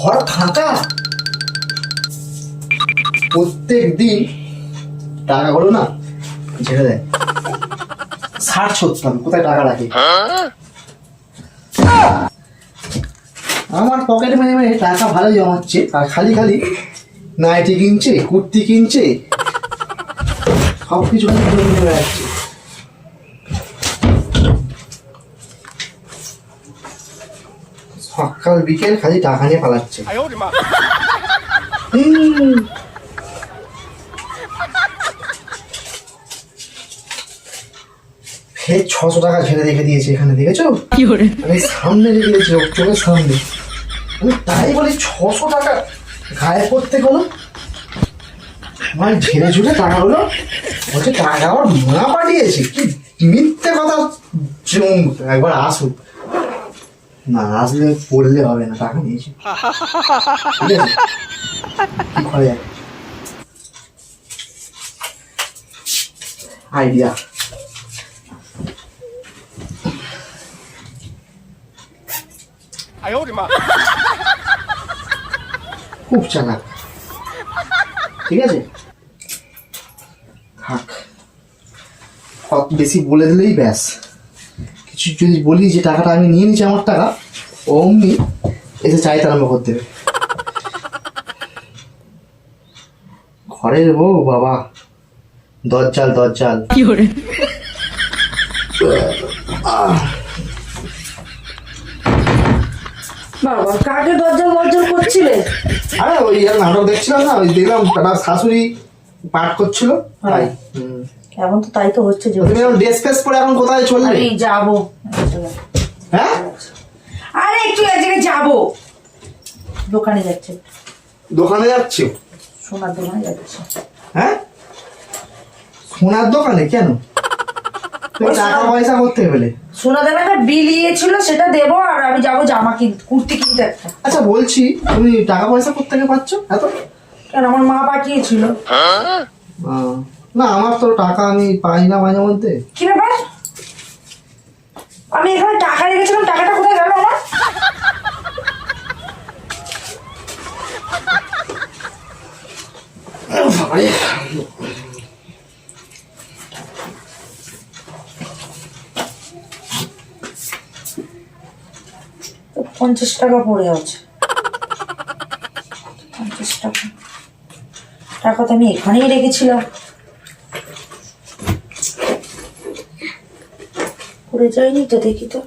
ঘর ফাঁকা, প্রত্যেক দিন টাকাগুলো না ছেড়ে দেয়। সার্চ করতাম কোথায় টাকা রাখে। আমার পকেটে মানে মানে টাকা ভালো জমাচ্ছে, আর খালি খালি নাইটি কিনছে, কুর্তি কিনছে, সব কিছু যাচ্ছে। সকাল বিকেল খালি টাকা নিয়ে পালাচ্ছে। ফের 600 টাকা ছেড়ে রেখে দিয়েছে এখানে, দেখেছো? আমি সামনে রেখে দিয়েছি, চোখের সামনে। আমি তাই বলি 600 টাকা গায়ে করতে গেলো, আমার ঝেড়ে ঝুড়ে টাকাগুলো বলছে টাকা আমার মা পাঠিয়েছে। কি মিথ্যে কথা! একবার আসুক না, আসলে পড়লে হবে না, টাকা নিয়েছি। আইডিয়া, খুব চালাক। ঠিক আছে, থাক, বেশি বলে দিলেই ব্যাস। কিছু যদি বলি যে টাকাটা আমি নিয়ে নিচ্ছি, আমার টাকা, অমনি এসে চাইতে আরম্ভ করতে দেবে। ঘরের বউ বাবা, দজ্জাল দজ্জাল। বাবা, কাকে দরজাল দরজাল করছিলে? আরে ওই নাটক দেখছিলাম না, ওই দেখলাম তার শাশুড়ি পাঠ করছিল, তাই। এখন তো তাই তো হচ্ছে। তুমি এখন ড্রেস ফেস পরে এখন কোথায় চললে? আমি যাবো। হ্যাঁ, আরে একটু এক জায়গায় যাবো, দোকানে যাচ্ছে। দোকানে যাচ্ছি? সোনার দোকানে যাচ্ছে। হ্যাঁ, সোনার দোকানে কেন? তুমি টাকা পয়সা করতে পেলে? সোনা দানা একটা বিল ইয়েছিল, সেটা দেবো, আর আমি যাবো জামা কিনতে, কুর্তি কিনতে একটা। আচ্ছা বলছি, তুমি টাকা পয়সা কোত্থেকে পাচ্ছ এত? কেন, আমার মা পাঠিয়েছিল। না, আমার তো টাকা আমি পাই না মাঝে মধ্যে। কি ব্যাপার? আমি এখানে টাকা রেখেছিলাম, টাকাটা কোথায় গেল আমার? 50 টাকা পড়ে আছে। 50 টাকা, টাকা তো আমি এখানেই রেখেছিলাম। পড়ে যায়নি তো, দেখি তো।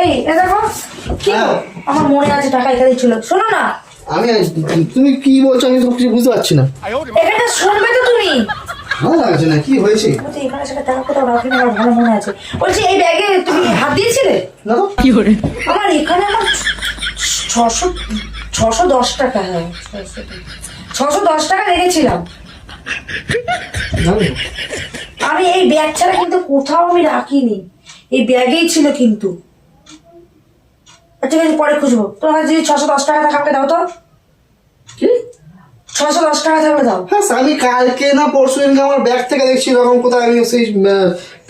এই দেখো, কি গো? আমার মনে আছে টাকা এখানে ছিল। শোনো না, আমি, তুমি কি বলছো আমি তো কিছু বুঝতে পারছি না। এখানটা শুনবে তো তুমি? ভালো লাগছে না, কি হয়েছে? বলছি এখানে সেটা টাকা কোথাও রাখিনি, আমার ভালো মনে আছে। বলছি এই ব্যাগে তুমি হাত দিয়েছিলে? না তো। আমার এখানে আমার 610 টাকা, হ্যাঁ 610 টাকা রেখেছিলাম আমি। এই ব্যাগ ছাড়া কিন্তু কোথাও আমি রাখিনি, এই ব্যাগেই ছিল কিন্তু। ঠিক আছে, পরে খুঁজবো। তোমার কাছে যদি 610 টাকা থাকে আমাকে দাও তো। কি 610 টাকা থাকলে দাও। হ্যাঁ, আমি কালকে না পরশু দিনকে আমার ব্যাগ থেকে দেখছি এরকম কোথায় আমি সেই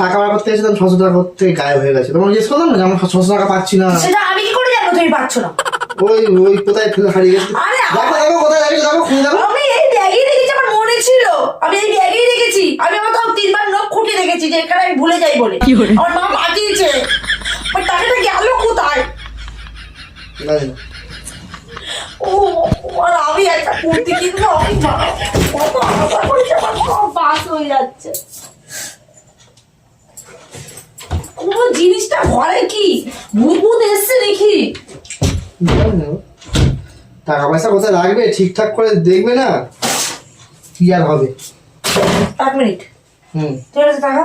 টাকা বার করতে গেছিলাম, 600 টাকা থেকে গায়েব হয়ে গেছে। তোমার জিজ্ঞেস করলাম না, আমার 600 টাকা পাচ্ছি না। সেটা আমি কি করে জানবো তুমি পাচ্ছ না? ওই ওই কোথায় ফেলে হারিয়ে গেছে। দেখো দেখো কোথায় রেখেছো, দেখো খুঁজে দেখো। আমি এই ব্যাগেই রেখেছি, আমার মনে ছিল আমি এই ব্যাগেই রেখেছি। আমি আমার তাও 3বার নখ খুঁটিয়ে রেখেছি যে এখানে আমি ভুলে যাই বলে। আমার মা পাঠিয়েছে, ওই টাকাটা গেল কোথায়? ও, আর আমি একটা কুর্তি কিনবো, আমি কত আশা করেছি, আমার সব বাস হয়ে যাচ্ছে। কোন জিনিসটা ঘরে কি ভূত ভূত এসছে নাকি? টাকা পয়সা কোথায় রাখবে ঠিকঠাক করে দেখবে না, কি আর হবে। 1 মিনিট। ঠিক আছে, টাকা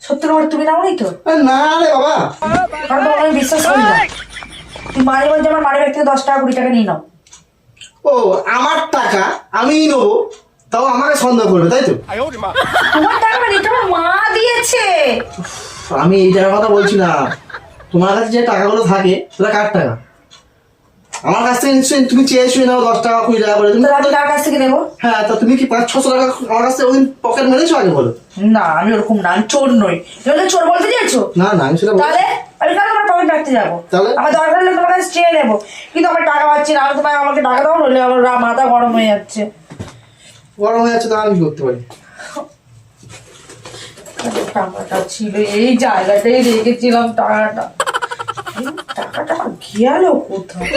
সত্যি করে তুমি নাও নি তো? না রে বাবা, কারণ তোমাকে আমি বিশ্বাস করি না। তুমি মাঝে মাঝে আমার মানি ব্যাগ থেকে 10 টাকা 20 টাকা নিয়ে নাও। ও আমার টাকা আমিই নেবো, তাও আমাকে সন্দেহ করবে, তাই তো? তোমার টাকা মানে এটা আমার মা দিয়েছে। আমি এই টাকার কথা বলছি না, তোমার কাছে যে টাকাগুলো থাকে সেটা কার টাকা? আমার কাছ থেকে নিশ্চয়ই তুমি চেয়েছো নাও 10 টাকা 20 টাকা করে তুমি। তাহলে আমি কার কাছ থেকে নেবো? হ্যাঁ, তা তুমি কি 500-600 টাকা আমার কাছ থেকে ওদিন পকেট মেরেছো আগে বলো? না আমি ওরকম না, আমি চোর নই। তুমি আমাকে চোর বলতে চাইছো? না না, আমি সেটা বলি। তাহলে আমি কেন আমার পকেট রাখতে যাবো? তাহলে? আমার দরকার হলে তোমার কাছে চেয়ে নেবো, কিন্তু আমার টাকা পাচ্ছি না। আমি তোমার আমাকে টাকা দাও, নইলে আমার মাথা গরম হয়ে যাচ্ছে। গরম হয়ে যাচ্ছে, তো আমি কি করতে পারি? টাকাটা ছিল এই জায়গাটাই রেখেছিলাম, টাকাটা টাকাটা গেল কোথায়?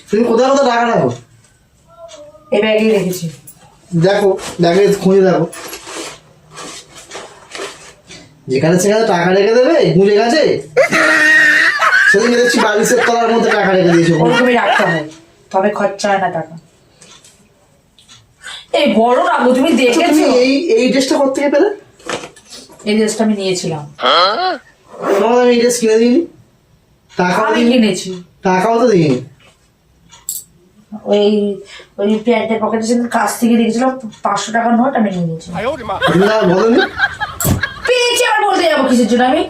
তুমি কোথায় কোথায় টাকা রাখো? এই ব্যাগেই রেখেছি। দেখো, ব্যাগে খুঁজে দেখো। যেখানে সেখানে টাকা রেখে দেবে গুঁজে গেছে। সেদিন দেখছি বালিশের তলার মধ্যে টাকা রেখে দিয়েছো। ওরকমই রাখতে হয়, তবে খরচা হয় না টাকা। এই বড় রাখবো, তুমি তুমি দেখেছো? এই ড্রেসটা কোথা থেকে পেলে? এই ড্রেসটা আমি নিয়েছিলাম। তোমাকে আমি এই ড্রেস কিনে দিইনি, টাকাও আমি দিইনি, কিনেছি। টাকাও তো দিইনি। ওই ওই প্যান্টের পকেটে সেদিন কাছ থেকে দেখেছিলাম 500 টাকার নোট, আমি নিয়ে নিয়েছি। তুমি না বলোনি? পেয়েছি, আর বলতে যাবো কিসের জন্য? আমি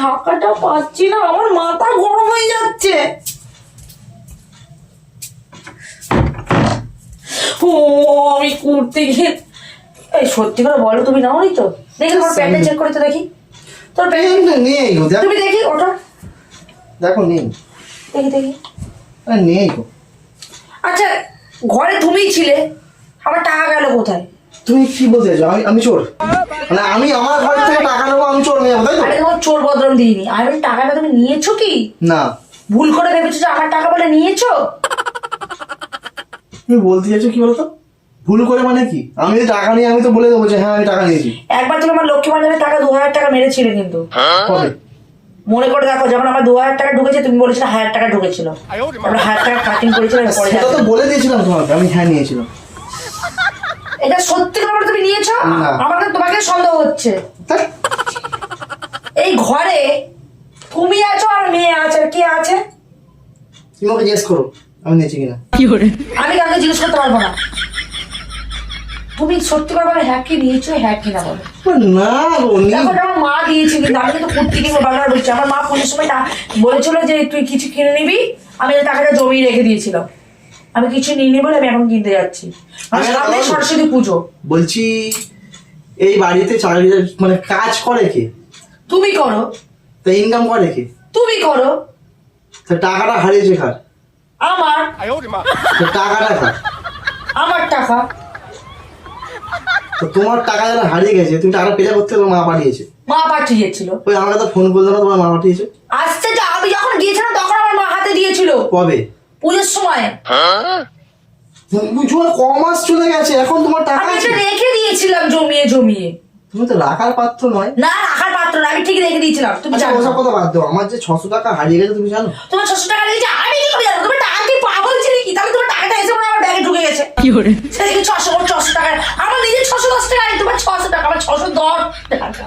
টাকাটা পাচ্ছি না, আমার মাথা গরম হয়ে যাচ্ছে। ও আমি করতে গিয়ে, এই সত্যি করে বলো তুমি নাও নি তো? দেখি তোমার প্যান্টে চেক করে তো দেখি। তোর প্যান্ট নেই গো, দেখো। তুমি দেখি ওটা, দেখো নেই। দেখি দেখি। নেই গো। আচ্ছা ঘরে তুমিই ছিলে, আমার টাকা গেল কোথায়? তুমি কি বলতে চাইছো? আমি চোর? মানে আমি আমার ঘর থেকে টাকা নেবো, আমি চোর নিয়ে যাবো, তাই তো? আরে তোমার চোর বদনাম দিইনি, আমি টাকাটা তুমি নিয়েছো কি? না। ভুল করে ভেবেছো যে আমার টাকা বলে নিয়েছো? তুমি বলতে চাইছো কি বলতো? ভুল করে মানে কি? আমি যদি টাকা নিয়ে আমি তো বলে দেবো যে হ্যাঁ আমি টাকা নিয়েছি। একবার তুমি আমার লক্ষ্মী ভান্ডারের টাকা 2000 টাকা মেরেছিলে, কিন্তু কবে? মনে করে দেখো, যখন আমার 2000 টাকা ঢুকেছে তুমি বলেছিলে 1000 টাকা ঢুকেছিল, আমরা 1000 টাকা কাটিং করেছিলাম। পরে সেটা তো বলে দিয়েছিলাম তোমাকে, আমি হ্যাঁ নিয়েছিলাম। এটা সত্যি করে তুমি নিয়েছো? না। আমার তো তোমাকে সন্দেহ হচ্ছে। ধ্যাৎ, এই ঘরে তুমি আছো আর মেয়ে আছে, আর কি আছে? তুমি আমাকে জিজ্ঞেস করো আমি নিয়েছি কিনা। আমি কাউকে জিজ্ঞেস করতে পারবো না। তুমি সত্যি করে বলো, হ্যাঁ কি নিয়েছো, হ্যাঁ কি না বলো। না গো, দেখো এটা আমার মা দিয়েছে, কিন্তু আমি কিন্তু কুর্তি কিনবো বারবার বলছি। আমার মা পুজোর সময় বলেছিল যে তুই কিছু কিনে নিবি, আমি এই টাকাটা জমিয়ে রেখে দিয়েছিলাম। আমি কিছু নিইনি বলে আমি এখন কিনতে যাচ্ছি। আর সামনে সরস্বতী পুজো। বলছি এই বাড়িতে চাকরি মানে কাজ করে কে? তুমি করো। তা ইনকাম করে কে? তুমি করো। তা টাকাটা হারিয়েছে কার? আমার। তা টাকাটা কার? আমার টাকা। তো তোমার টাকা যারা হারিয়ে গেছে, তুমি টাকা পেজা করতে তোমার মা পাঠিয়েছে। মা পাঠিয়েছিল। ওই আমাকে তো ফোন করলো না, তোমার মা পাঠিয়েছে। আসছে যে আমি যখন গিয়েছিলাম তখন আমার মা হাতে দিয়েছিল। কবে? পুজোর সময়। তোমার কমাস চলে গেছে, এখন তোমার টাকা আমি আছে। এটা রেখে দিয়েছিলাম জমিয়ে জমিয়ে। তুমি তো রাখার পাত্র নয়। না রাখার পাত্র না, আমি ঠিক রেখে দিয়েছিলাম। তুমি আচ্ছা, জানো ওসব কথা বাদ দাও। আমার যে 600 টাকা হারিয়ে গেছে তুমি জানো? তোমার 600 টাকা দিয়েছে, আমি কি করে জানো? তোমার টাকা কি পাগল ছিলে কি? তাহলে তোমার টাকাটা এসে মনে হয় আমার ব্যাগে ঢুকে গেছে। সেদিকে 600 টাকা, আমার নিজের 610 টাকা, তোমার 600 টাকা, আমার 610 টাকা।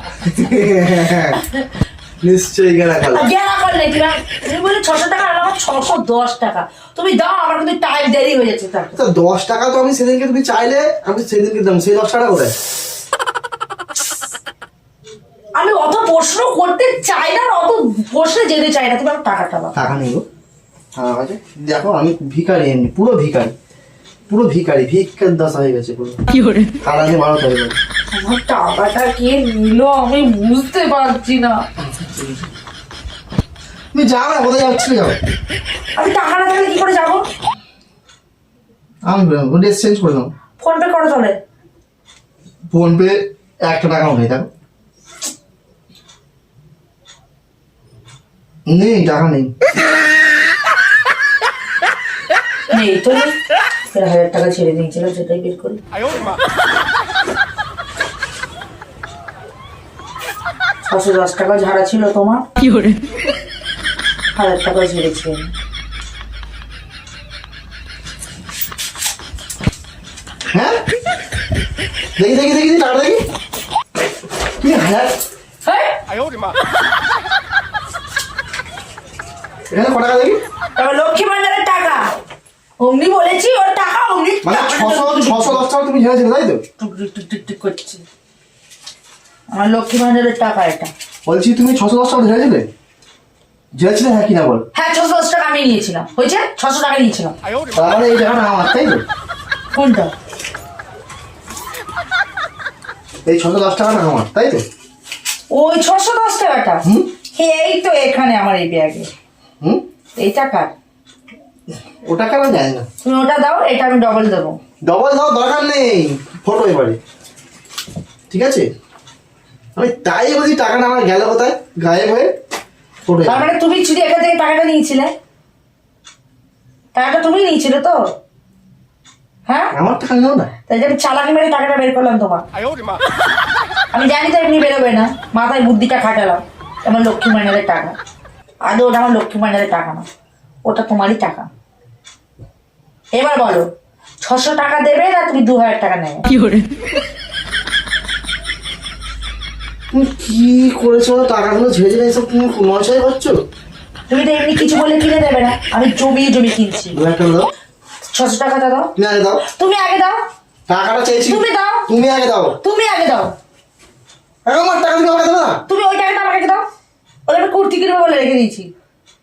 নিশ্চয়ই গেলা খালা। গেলা করলে তুমি বলে 600 টাকা, আর আমার 610 টাকা। তুমি দাও, আমার কিন্তু টাইম দেরি হয়ে যাচ্ছে। তারপর তো 10 টাকা তো আমি সেদিনকে তুমি চাইলে আমি সেদিনকে দাম, সেই 10 টাকা কোথায়? আমি অত প্রশ্ন করতে চাই না, আর অত প্রশ্নে যেতে চাই না। তুমি আমার টাকাটা দাও। টাকা নেই গো আমার কাছে। দেখো আমি ভিখারি, এমনি পুরো ভিখারি, পুরো ভিখারি, ভিক্ষার দশা হয়ে গেছে পুরো। কারা নিয়ে মারো তাই বলো। আমার টাকাটা কে নিল আমি বুঝতে পারছি না। তুমি যাও না, কোথায় যাচ্ছিলে যাও। আমি টাকা না থাকলে কি করে যাবো? আমি ড্রেস চেঞ্জ করলাম। ফোন পে করো তাহলে। ফোন পে 1 টাকা উঠে দেখো। নেই, টাকা নেই। নেই তো নেই। 1000 টাকা ছেড়ে দিয়েছিল, সেটাই বের করি। 610 টাকা ঝাড়া ছিল তোমার, 1000 টাকা ছেড়েছি আমি। হ্যাঁ দেখি দেখি দেখি টাকা দেখি। তুমি হাজার হ্যাঁ? এখানে ক টাকা দেখি? তারপর লক্ষ্মী ভান্ডারের টাকা অমনি বলেছি ওর টাকা অমনি মানে 610 টাকা তুমি ঝেড়েছিলে তাই তো? টুক করছে আমার লক্ষ্মী ভান্ডারের টাকা এটা। বলছি তুমি 610 টাকা ঝেড়েছিলে? ঝেড়েছিলে হ্যাঁ কিনা বল? হ্যাঁ 610 টাকা আমি নিয়েছিলাম, হয়েছে 600 টাকা নিয়েছিলাম। তাহলে এই টাকাটা আমার তাই তো? কোনটা? এই 610 টাকাটা আমার তাই তো? ওই 610 টাকাটা এই তো এখানে আমার এই ব্যাগে হুম, এই টাকা। ও টাকা আমি জানি না। তুমি ওটা দাও, এটা আমি ডবল দেবো। ডবল দাও দরকার নেই, ফটো এবারে ঠিক আছে। আমি তাই বলি টাকাটা আমার গেল কোথায়, গায়েব হয়ে ফটো। তার মানে তুমি চুরি এখান থেকে টাকাটা নিয়েছিলে? টাকাটা তুমি নিয়েছিলে তো? হ্যাঁ আমার টাকা নেও না। তাই যে আমি চালাকি মেরে টাকাটা বের করলাম তোমার। আমি জানি তো এমনি বেরোবে না, মাথায় বুদ্ধিটা খাটালাম। আমার লক্ষ্মী ভান্ডারের টাকা, আদৌ ওটা আমার লক্ষ্মী ভান্ডারের টাকা না, ওটা তোমারই টাকা। এবার বলো 600 টাকা দেবে না তুমি 2000 টাকা নেবে? তুমি কি করেছো? টাকাগুলো ঝেড়ে ঝেড়ে এসব তুমি নয়সাই করছো। তুমি তো এমনি কিছু বলে কিনে দেবে না, আমি জমি কিনছি। 2000 টাকা দাও। 600 টাকাটা দাও। তুমি আগে দাও। তুমি আগে দাও। টাকাটা চেয়েছি। তুমি দাও। তুমি আগে দাও। তুমি আগে দাও। আমার টাকা তুমি আমাকে দেবে না? তুমি ওই টাকাটা আমাকে দাও। ওটা আমি কুর্তি কিনবো বলে রেখে দিয়েছি।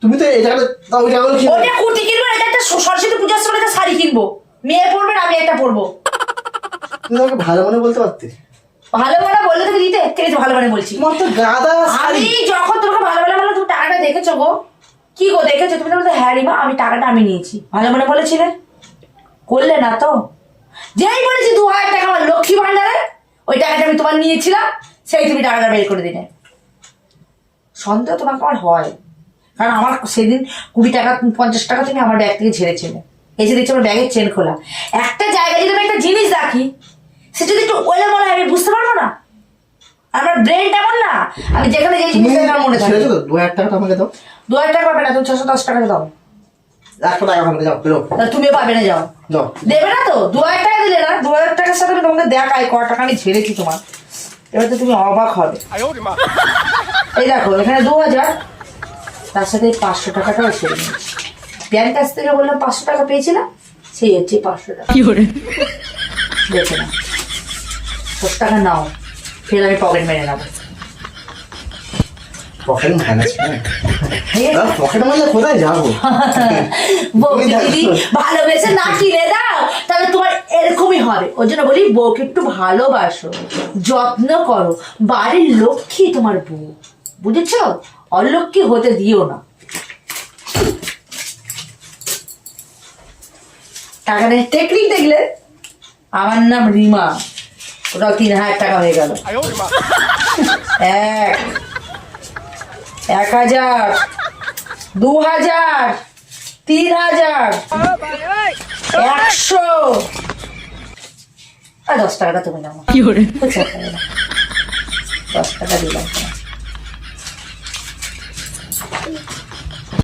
তুমি তো এই টাকাটা দাও, ওই টাকাগুলো কি? ওটা কুর্তি কিনবো, এটা একটা সরস্বতী পূজার সময় একটা শাড়ি কিনবো, মেয়ে পরবে না আমি একটা পরবো। তুমি আমাকে ভালো মনে বলতে পারতে। ভালো মানে বললে তুমি দিতে, ঠিক আছে ভালো মানে বলছি। তোমার তো গাদা শাড়ি। আমি যখন তোমাকে ভালো মানে বললাম তুমি টাকাটা দেখেছো গো? কি গো দেখেছো? তুমি তো বলতে হ্যাঁ রিমা আমি টাকাটা আমি নিয়েছি, ভালো মানে বলেছিলে, করলে না তো? যেই বলেছি 2000 টাকা আমার লক্ষ্মী ভান্ডারে, ওই টাকাটা আমি তোমার নিয়েছিলাম, সেই তুমি টাকাটা বের করে দিলে। সন্দেহ তোমাকে আমার হয়, কারণ আমার সেদিন 20 টাকা 50 টাকা তুমি আমার ব্যাগ থেকে ঝেড়েছিলে। এসে দেখছি আমার ব্যাগের চেন খোলা। একটা জায়গায় যদি আমি একটা জিনিস রাখি, সে যদি একটু ওলে মনে হয় আমি বুঝতে পারবো না। আমার ব্রেন এমন না, আমি যেখানে যে জিনিসটা আমার মনে থাকে। 2000 টাকাটা আমাকে দাও। 2000 টাকা পাবে না, তুমি 610 টাকা দাও। 100 টাকা আমাকে যাও, বেরো। তুমিও পাবে না, যাও। দাও। দেবে না তো? 2000 টাকা দিলে না, 2000 টাকার সাথে আমি তোমাকে দেখাই ক টাকা আমি ছেড়েছি তোমার। এবার তো তুমি অবাক হবে। এই দেখো এখানে 2000, তার সাথে 500 টাকাটাও ছেড়ে নিয়েছি। ব্যাংক কাছ থেকে বললাম 500 টাকা পেয়েছিলাম, সেই হচ্ছে 500 টাকা। দেখে না 10 টাকা নাও, ফের আমি পকেট মেরে নেবো। পকেট ম্যানেজ পকেট মানে কোথায় যাবো? বউকে যদি ভালোবেসে না কিনে দাও তাহলে তোমার এরকমই হবে। ওই জন্য বলি বউকে একটু ভালোবাসো, যত্ন করো, বাড়ির লক্ষ্মী তোমার বউ, বুঝেছো? অলক্ষ্মী হতে দিও না। টাকা নেই টেকনিক দেখলে, আমার নাম রিমা, ওটাও 3000 টাকা হয়ে গেল। 1000, 2000, 3000, 100, আর 10 টাকাটা তুমি নাও। 10 টাকা দিলাম।